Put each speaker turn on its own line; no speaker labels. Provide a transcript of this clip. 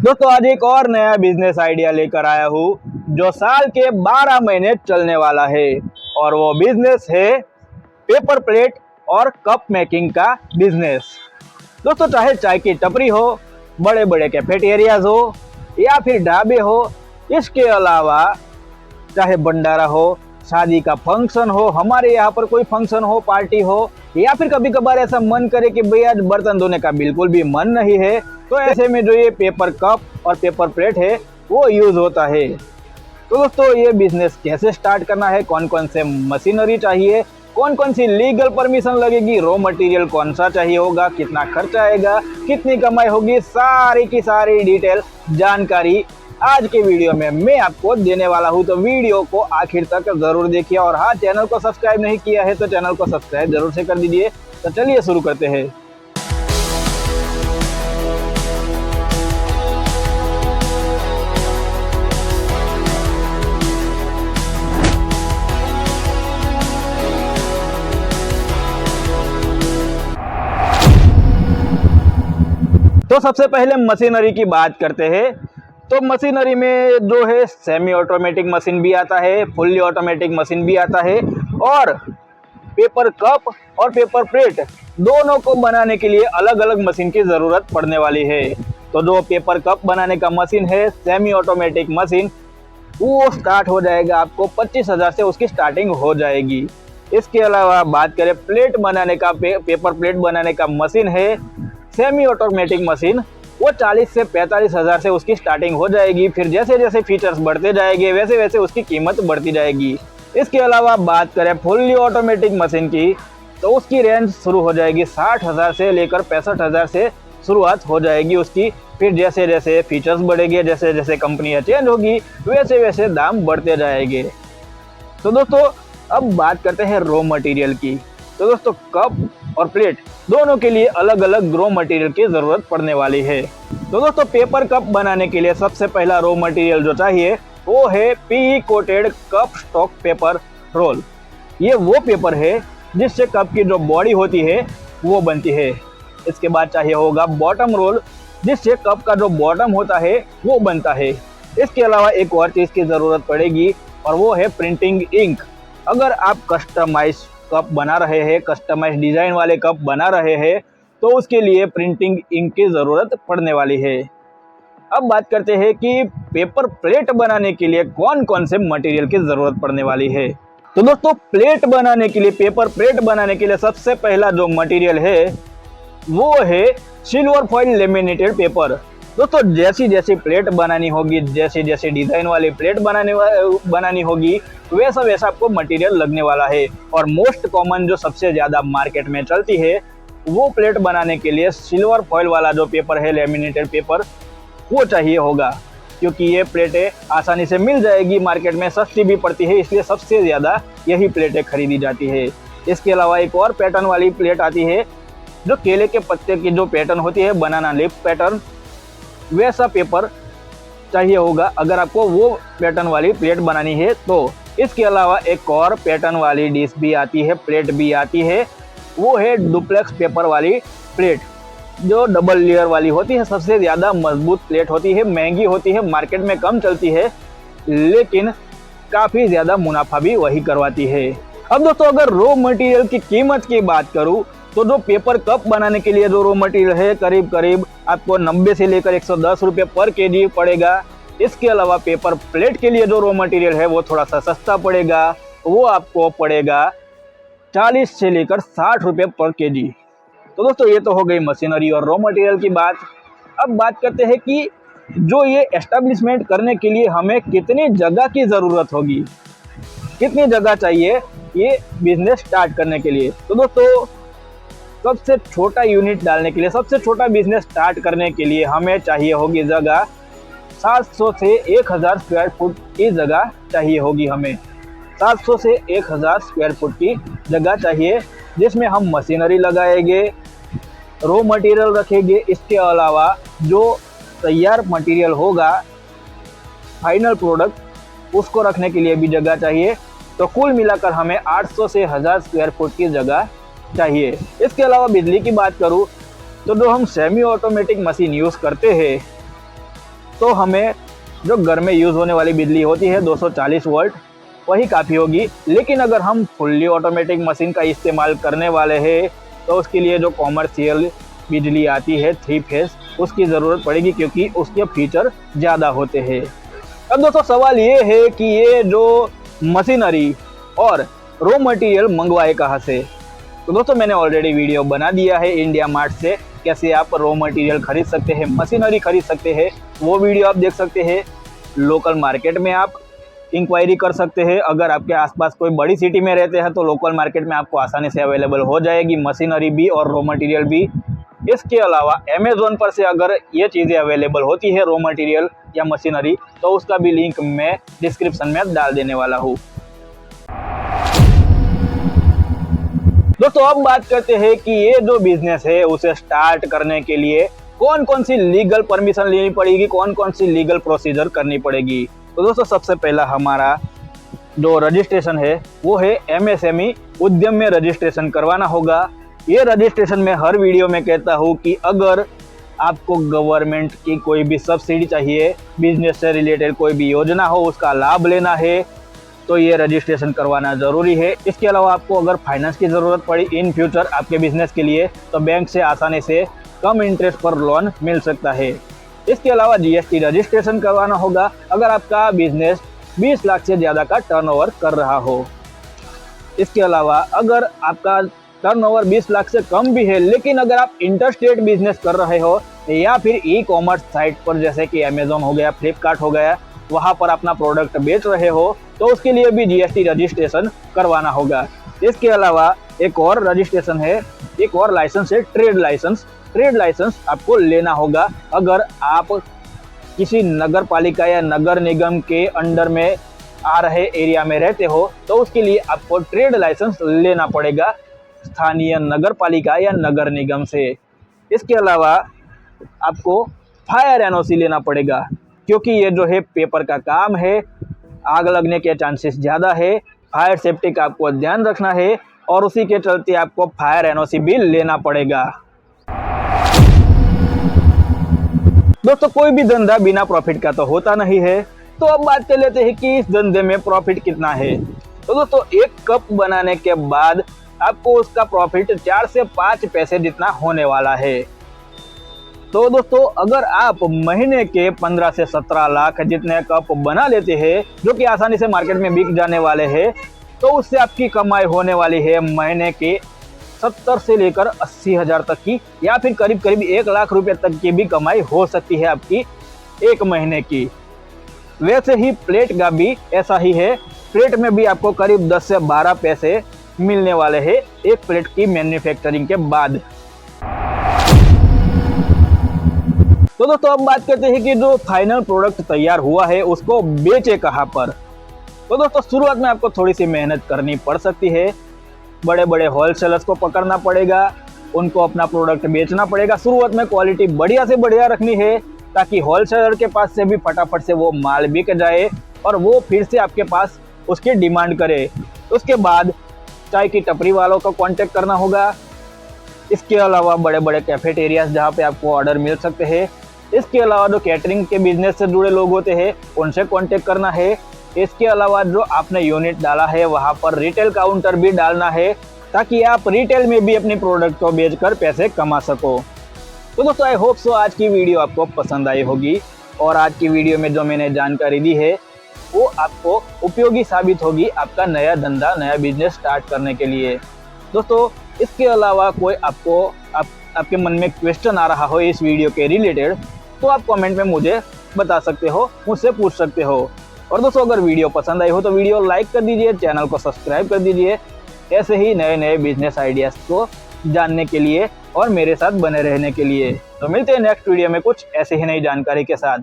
दोस्तों आज एक और नया बिजनेस आइडिया लेकर आया हूँ जो साल के 12 महीने चलने वाला है और वो बिजनेस है पेपर प्लेट और कप मेकिंग का बिजनेस। दोस्तों चाहे चाय की टपरी हो, बड़े बड़े कैफेटेरियाज हो या फिर ढाबे हो, इसके अलावा चाहे भंडारा हो, शादी का फंक्शन हो, हमारे यहाँ पर कोई फंक्शन हो, पार्टी हो, या फिर कभी कभार ऐसा मन करे कि भाई आज बर्तन धोने का बिल्कुल भी मन नहीं है, तो ऐसे में जो ये पेपर कप और पेपर प्लेट है वो यूज होता है। तो दोस्तों ये बिजनेस कैसे स्टार्ट करना है, कौन कौन से मशीनरी चाहिए, कौन कौन सी लीगल परमिशन लगेगी, रॉ मटेरियल कौन सा चाहिए होगा, कितना खर्चा आएगा, कितनी कमाई होगी, सारी की सारी डिटेल जानकारी आज के वीडियो में मैं आपको देने वाला हूं। तो वीडियो को आखिर तक जरूर देखिए और हाँ, चैनल को सब्सक्राइब नहीं किया है तो चैनल को सब्सक्राइब जरूर से कर दीजिए। तो चलिए शुरू करते हैं। तो सबसे पहले मशीनरी की बात करते हैं। तो मशीनरी में जो है सेमी ऑटोमेटिक मशीन भी आता है, फुल्ली ऑटोमेटिक मशीन भी आता है और पेपर कप और पेपर प्लेट दोनों को बनाने के लिए अलग अलग मशीन की ज़रूरत पड़ने वाली है। तो जो पेपर कप बनाने का मशीन है सेमी ऑटोमेटिक मशीन, वो स्टार्ट हो जाएगा आपको 25,000 से उसकी स्टार्टिंग हो जाएगी। इसके अलावा बात करें प्लेट बनाने का, पेपर प्लेट बनाने का मशीन है सेमी ऑटोमेटिक मशीन, वो 40 से 45,000 से उसकी स्टार्टिंग हो जाएगी। फिर जैसे जैसे फीचर्स बढ़ते जाएंगे वैसे वैसे उसकी कीमत बढ़ती जाएगी। इसके अलावा बात करें फुल्ली ऑटोमेटिक मशीन की, तो उसकी रेंज शुरू हो जाएगी 60,000 से लेकर 65,000 से शुरुआत हो जाएगी उसकी। फिर जैसे जैसे फीचर्स बढ़ेंगे, जैसे जैसे कंपनियाँ चेंज होगी, वैसे वैसे दाम बढ़ते जाएंगे। तो दोस्तों अब बात करते हैं रॉ मटेरियल की। तो दोस्तों कप और प्लेट दोनों के लिए अलग अलग रॉ मटेरियल की ज़रूरत पड़ने वाली है। तो दोस्तों पेपर कप बनाने के लिए सबसे पहला रॉ मटेरियल जो चाहिए वो है PE coated cup stock paper roll. ये वो पेपर है जिससे कप की जो बॉडी होती है वो बनती है। इसके बाद चाहिए होगा बॉटम रोल, जिससे कप का जो बॉटम होता है वो बनता है। इसके अलावा एक और चीज़ की ज़रूरत पड़ेगी और वो है प्रिंटिंग इंक। अगर आप कस्टमाइज कप बना रहे हैं, कस्टमाइज डिज़ाइन वाले कप बना रहे हैं, तो उसके लिए प्रिंटिंग इंक की ज़रूरत पड़ने वाली है। अब बात करते हैं कि पेपर प्लेट बनाने के लिए कौन कौन से मटेरियल की ज़रूरत पड़ने वाली है। तो दोस्तों प्लेट बनाने के लिए, पेपर प्लेट बनाने के लिए सबसे पहला जो मटेरियल है वो है सिल्वर फॉइल लेमिनेटेड पेपर। दोस्तों जैसी जैसी प्लेट बनानी होगी, जैसे जैसे डिज़ाइन वाली प्लेट बनानी होगी, वैसा वैसा आपको मटेरियल लगने वाला है। और मोस्ट कॉमन जो सबसे ज़्यादा मार्केट में चलती है वो प्लेट बनाने के लिए सिल्वर फॉइल वाला जो पेपर है, लेमिनेटेड पेपर, वो चाहिए होगा, क्योंकि ये प्लेटें आसानी से मिल जाएगी मार्केट में, सस्ती भी पड़ती है, इसलिए सबसे ज़्यादा यही प्लेटें खरीदी जाती है। इसके अलावा एक और पैटर्न वाली प्लेट आती है जो केले के पत्ते की जो पैटर्न होती है, बनाना लीफ पैटर्न, वैसा पेपर चाहिए होगा अगर आपको वो पैटर्न वाली प्लेट बनानी है तो। इसके अलावा एक और पैटर्न वाली डिश भी आती है, प्लेट भी आती है, वो है डुप्लेक्स पेपर वाली प्लेट, जो डबल लेयर वाली होती है। सबसे ज़्यादा मजबूत प्लेट होती है, महंगी होती है, मार्केट में कम चलती है, लेकिन काफ़ी ज़्यादा मुनाफा भी वही करवाती है। अब दोस्तों अगर रॉ मटेरियल की कीमत की बात करूँ तो जो पेपर कप बनाने के लिए जो रॉ मटेरियल है करीब करीब आपको 90 से लेकर 110 रुपये पर केजी पड़ेगा। इसके अलावा पेपर प्लेट के लिए जो रॉ मटेरियल है वो थोड़ा सा सस्ता पड़ेगा, वो आपको पड़ेगा 40 से लेकर 60 रुपये पर केजी। तो दोस्तों ये तो हो गई मशीनरी और रॉ मटेरियल की बात। अब बात करते हैं कि जो ये एस्टेब्लिशमेंट करने के लिए हमें कितनी जगह की ज़रूरत होगी, कितनी जगह चाहिए ये बिजनेस स्टार्ट करने के लिए। तो दोस्तों सबसे छोटा यूनिट डालने के लिए, सबसे छोटा बिजनेस स्टार्ट करने के लिए हमें चाहिए होगी जगह 700 से 1000 स्क्वायर फुट की जगह चाहिए होगी। हमें 700 से 1000 स्क्वायर फुट की जगह चाहिए, जिसमें हम मशीनरी लगाएंगे, रॉ मटेरियल रखेंगे। इसके अलावा जो तैयार मटेरियल होगा, फाइनल प्रोडक्ट, उसको रखने के लिए भी जगह चाहिए। तो कुल मिलाकर हमें 800 से 1000 स्क्वायर फुट की जगह चाहिए। इसके अलावा बिजली की बात करूँ तो जो हम सेमी ऑटोमेटिक मशीन यूज़ करते हैं तो हमें जो घर में यूज़ होने वाली बिजली होती है 240 वोल्ट वही काफ़ी होगी। लेकिन अगर हम फुल्ली ऑटोमेटिक मशीन का इस्तेमाल करने वाले हैं तो उसके लिए जो कॉमर्शियल बिजली आती है 3 फेज उसकी ज़रूरत पड़ेगी, क्योंकि उसके फीचर ज़्यादा होते हैं। अब दोस्तों सवाल ये है कि ये जो मशीनरी और रॉ मटेरियल मंगवाए कहाँ से। तो दोस्तों मैंने ऑलरेडी वीडियो बना दिया है इंडिया मार्ट से कैसे आप रॉ मटेरियल खरीद सकते हैं, मशीनरी खरीद सकते हैं, वो वीडियो आप देख सकते हैं। लोकल मार्केट में आप इंक्वायरी कर सकते हैं। अगर आपके आसपास कोई बड़ी सिटी में रहते हैं तो लोकल मार्केट में आपको आसानी से अवेलेबल हो जाएगी मशीनरी भी और रॉ मटेरियल भी। इसके अलावा अमेज़ॉन पर से अगर ये चीज़ें अवेलेबल होती है रॉ मटेरियल या मशीनरी तो उसका भी लिंक मैं डिस्क्रिप्शन में डाल देने वाला हूँ। दोस्तों अब बात करते हैं कि ये जो बिजनेस है उसे स्टार्ट करने के लिए कौन कौन सी लीगल परमिशन लेनी पड़ेगी, कौन कौन सी लीगल प्रोसीजर करनी पड़ेगी। तो दोस्तों सबसे पहला हमारा जो रजिस्ट्रेशन है वो है MSME उद्यम में रजिस्ट्रेशन करवाना होगा। ये रजिस्ट्रेशन में हर वीडियो में कहता हूँ कि अगर आपको गवर्नमेंट की कोई भी सब्सिडी चाहिए, बिजनेस से रिलेटेड कोई भी योजना हो उसका लाभ लेना है तो ये रजिस्ट्रेशन करवाना ज़रूरी है। इसके अलावा आपको अगर फाइनेंस की ज़रूरत पड़ी इन फ्यूचर आपके बिजनेस के लिए तो बैंक से आसानी से कम इंटरेस्ट पर लोन मिल सकता है। इसके अलावा GST रजिस्ट्रेशन करवाना होगा अगर आपका बिजनेस 20 लाख से ज़्यादा का टर्नओवर कर रहा हो। इसके अलावा अगर आपका टर्नओवर 20 लाख से कम भी है लेकिन अगर आप इंटरस्टेट बिजनेस कर रहे हो या फिर ई-कॉमर्स साइट पर जैसे कि अमेज़ॉन हो गया, फ्लिपकार्ट हो गया, वहाँ पर अपना प्रोडक्ट बेच रहे हो तो उसके लिए भी GST रजिस्ट्रेशन करवाना होगा। इसके अलावा एक और रजिस्ट्रेशन है, एक और लाइसेंस है ट्रेड लाइसेंस। ट्रेड लाइसेंस आपको लेना होगा अगर आप किसी नगर पालिका या नगर निगम के अंडर में आ रहे एरिया में रहते हो तो उसके लिए आपको ट्रेड लाइसेंस लेना पड़ेगा स्थानीय नगर पालिका या नगर निगम से। इसके अलावा आपको फायर NOC लेना पड़ेगा, क्योंकि ये जो है पेपर का काम है, आग लगने के चांसेस ज़्यादा है, फायर सेफ्टी का आपको ध्यान रखना है और उसी के चलते आपको फायर NOC भी लेना पड़ेगा। दोस्तों कोई भी धंधा बिना प्रॉफिट का तो होता नहीं है, तो अब बात कर लेते हैं कि इस धंधे में प्रॉफिट कितना है। तो दोस्तों एक कप बनाने के बाद आपको उसका प्रॉफिट 4 से 5 पैसे जितना होने वाला है। तो दोस्तों अगर आप महीने के 15 से 17 लाख जितने कप बना लेते हैं जो कि आसानी से मार्केट में बिक जाने वाले हैं तो उससे आपकी कमाई होने वाली है महीने के 70 से लेकर 80 हज़ार तक की, या फिर करीब करीब 1 लाख रुपए तक की भी कमाई हो सकती है आपकी एक महीने की। वैसे ही प्लेट का भी ऐसा ही है, प्लेट में भी आपको करीब 10 से 12 पैसे मिलने वाले हैं एक प्लेट की मैन्युफैक्चरिंग के बाद। तो दोस्तों अब बात करते हैं कि जो फाइनल प्रोडक्ट तैयार हुआ है उसको बेचे कहाँ पर। तो दोस्तों शुरुआत में आपको थोड़ी सी मेहनत करनी पड़ सकती है, बड़े बड़े होलसेलर्स को पकड़ना पड़ेगा, उनको अपना प्रोडक्ट बेचना पड़ेगा। शुरुआत में क्वालिटी बढ़िया से बढ़िया रखनी है ताकि होलसेलर के पास से भी फटाफट से वो माल बिक जाए और वो फिर से आपके पास उसकी डिमांड करे। उसके बाद चाय की टपरी वालों को कांटेक्ट करना होगा। इसके अलावा बड़े बड़े कैफेटेरियाज जहाँ पे आपको ऑर्डर मिल सकते हैं। इसके अलावा जो कैटरिंग के बिजनेस से जुड़े लोग होते हैं उनसे कांटेक्ट करना है। इसके अलावा जो आपने यूनिट डाला है वहाँ पर रिटेल काउंटर भी डालना है ताकि आप रिटेल में भी अपनी प्रोडक्ट को बेचकर पैसे कमा सको। तो दोस्तों आई होप सो आज की वीडियो आपको पसंद आई होगी और आज की वीडियो में जो मैंने जानकारी दी है वो आपको उपयोगी साबित होगी आपका नया धंधा, नया बिजनेस स्टार्ट करने के लिए। दोस्तों इसके अलावा कोई आपके मन में क्वेश्चन आ रहा हो इस वीडियो के रिलेटेड तो आप कमेंट में मुझे बता सकते हो, मुझसे पूछ सकते हो। और दोस्तों अगर वीडियो पसंद आई हो तो वीडियो लाइक कर दीजिए, चैनल को सब्सक्राइब कर दीजिए ऐसे ही नए नए बिजनेस आइडियाज़ को जानने के लिए और मेरे साथ बने रहने के लिए। तो मिलते हैं नेक्स्ट वीडियो में कुछ ऐसे ही नई जानकारी के साथ।